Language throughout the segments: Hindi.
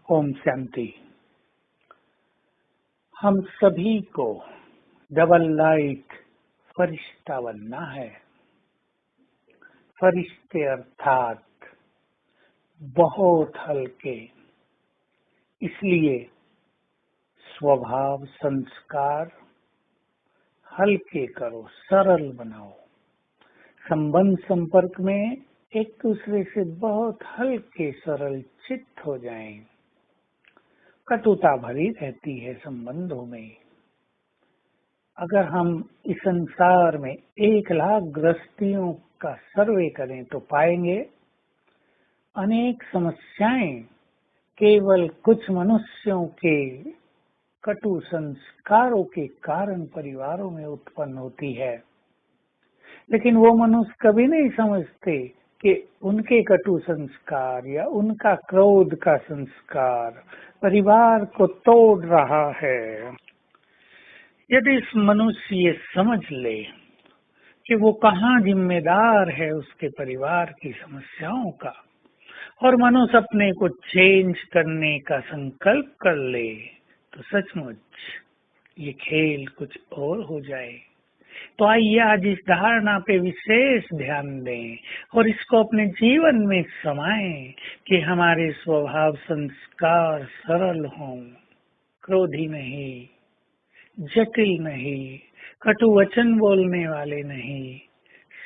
ओम शांति। हम सभी को डबल लाइट फरिश्ता बनना है। फरिश्ते अर्थात बहुत हल्के, इसलिए स्वभाव संस्कार हल्के करो, सरल बनाओ। संबंध संपर्क में एक दूसरे से बहुत हल्के सरल चित्त हो जाएं। कटुता भरी रहती है संबंधों में। अगर हम इस संसार में 1,00,000 गृहस्थियों का सर्वे करें तो पाएंगे अनेक समस्याएं केवल कुछ मनुष्यों के कटु संस्कारों के कारण परिवारों में उत्पन्न होती है। लेकिन वो मनुष्य कभी नहीं समझते कि उनके कटु संस्कार या उनका क्रोध का संस्कार परिवार को तोड़ रहा है। यदि इस मनुष्य ये समझ ले कि वो कहाँ जिम्मेदार है उसके परिवार की समस्याओं का, और मनुष्य अपने को चेंज करने का संकल्प कर ले, तो सचमुच ये खेल कुछ और हो जाए। तो आइए आज इस धारणा पे विशेष ध्यान दें और इसको अपने जीवन में समाएं कि हमारे स्वभाव संस्कार सरल हों, क्रोधी नहीं, जटिल नहीं, कटु वचन बोलने वाले नहीं,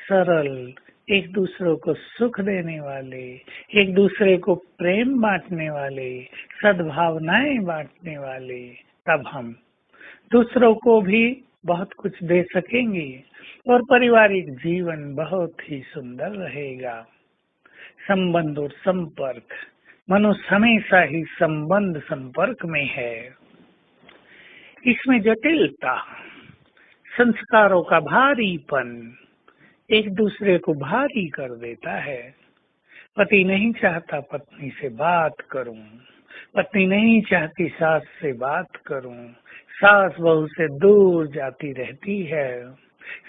सरल, एक दूसरे को सुख देने वाले, एक दूसरे को प्रेम बांटने वाले, सद्भावनाएं बांटने वाले। तब हम दूसरों को भी बहुत कुछ दे सकेंगे और पारिवारिक जीवन बहुत ही सुंदर रहेगा। संबंध और संपर्क, मनुष्य हमेशा ही संबंध संपर्क में है। इसमें जटिलता, संस्कारों का भारीपन एक दूसरे को भारी कर देता है। पति नहीं चाहता पत्नी से बात करूं, पत्नी नहीं चाहती सास से बात करूं, सास बहू से दूर जाती रहती है।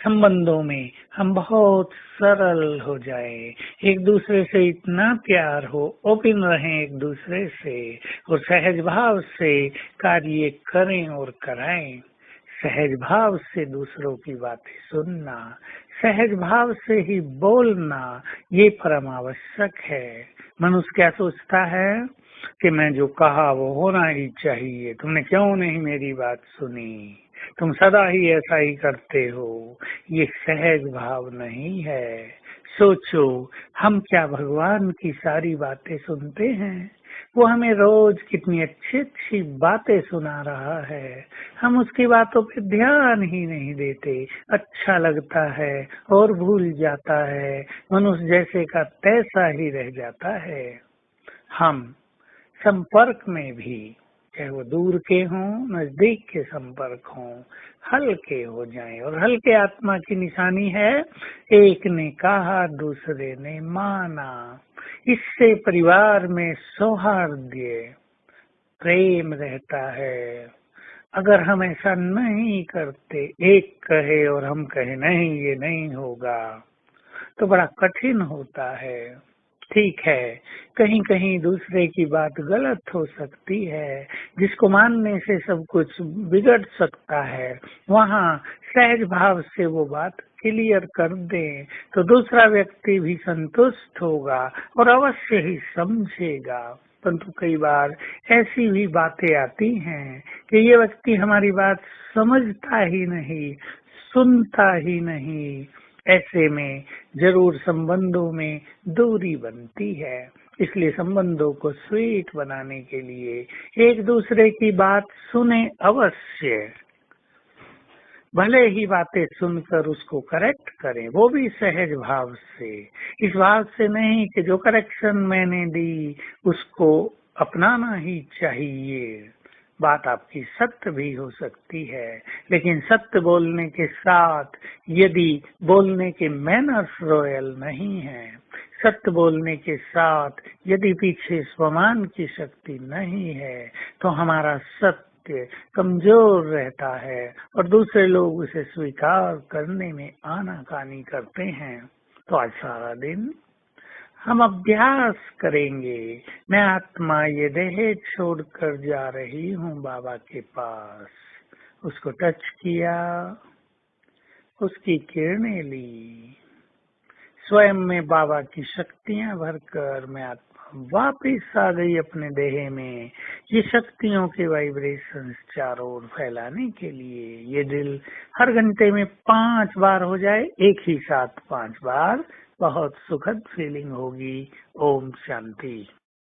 संबंधों में हम बहुत सरल हो जाए, एक दूसरे से इतना प्यार हो, ओपन रहें एक दूसरे से और सहज भाव से कार्य करें और कराएं। सहज भाव से दूसरों की बातें सुनना, सहज भाव से ही बोलना, ये परम आवश्यक है। मनुष्य क्या सोचता है कि मैं जो कहा वो होना ही चाहिए, तुमने क्यों नहीं मेरी बात सुनी, तुम सदा ही ऐसा ही करते हो। ये सहज भाव नहीं है। सोचो, हम क्या भगवान की सारी बातें सुनते हैं? वो हमें रोज कितनी अच्छी अच्छी बातें सुना रहा है, हम उसकी बातों पे ध्यान ही नहीं देते। अच्छा लगता है और भूल जाता है, मनुष्य जैसे का तैसा ही रह जाता है। हम संपर्क में भी, चाहे वो दूर के हों, नजदीक के संपर्क हों, हल्के हो जाएं। और हल्के आत्मा की निशानी है, एक ने कहा दूसरे ने माना। इससे परिवार में सौहार्द्य, प्रेम रहता है। अगर हम ऐसा नहीं करते, एक कहे और हम कहे नहीं ये नहीं होगा, तो बड़ा कठिन होता है। ठीक है, कहीं कहीं दूसरे की बात गलत हो सकती है, जिसको मानने से सब कुछ बिगड़ सकता है। वहाँ सहज भाव से वो बात क्लियर कर दें तो दूसरा व्यक्ति भी संतुष्ट होगा और अवश्य ही समझेगा। परंतु कई बार ऐसी भी बातें आती हैं कि ये व्यक्ति हमारी बात समझता ही नहीं, सुनता ही नहीं। ऐसे में जरूर संबंधों में दूरी बनती है। इसलिए संबंधों को स्वीट बनाने के लिए एक दूसरे की बात सुने अवश्य, भले ही बातें सुनकर उसको करेक्ट करें, वो भी सहज भाव से। इस बात से नहीं कि जो करेक्शन मैंने दी उसको अपनाना ही चाहिए। बात आपकी सत्य भी हो सकती है, लेकिन सत्य बोलने के साथ यदि बोलने के मैनर्स रॉयल नहीं है, सत्य बोलने के साथ यदि पीछे स्वमान की शक्ति नहीं है, तो हमारा सत्य कमजोर रहता है और दूसरे लोग उसे स्वीकार करने में आनाकानी करते हैं। तो आज सारा दिन हम अभ्यास करेंगे। मैं आत्मा ये देह छोड़कर जा रही हूँ बाबा के पास। उसको टच किया, उसकी किरणें ली, स्वयं में बाबा की शक्तियां भरकर मैं आत्मा वापिस आ गई अपने देह में। ये शक्तियों के वाइब्रेशंस चारों ओर फैलाने के लिए ये दिल हर घंटे में 5 बार हो जाए, एक ही साथ 5 बार, बहुत सुखद फीलिंग होगी। ओम शांति।